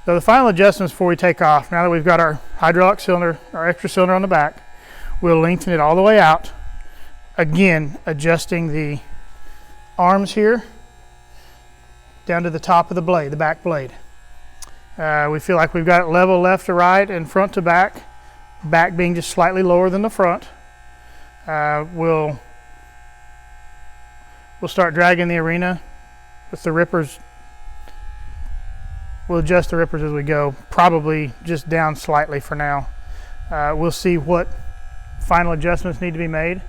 So the final adjustments before we take off, now that we've got our hydraulic cylinder, our extra cylinder on the back, we'll lengthen it all the way out. Again, adjusting the arms here down to the top of the blade, the back blade. We feel like we've got it level left to right and front to back, back being just slightly lower than the front. We'll start dragging the arena with the rippers. We'll adjust the rippers as we go, probably just down slightly for now. We'll see what final adjustments need to be made.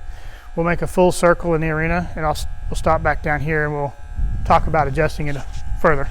We'll make a full circle in the arena, and we'll stop back down here and we'll talk about adjusting it further.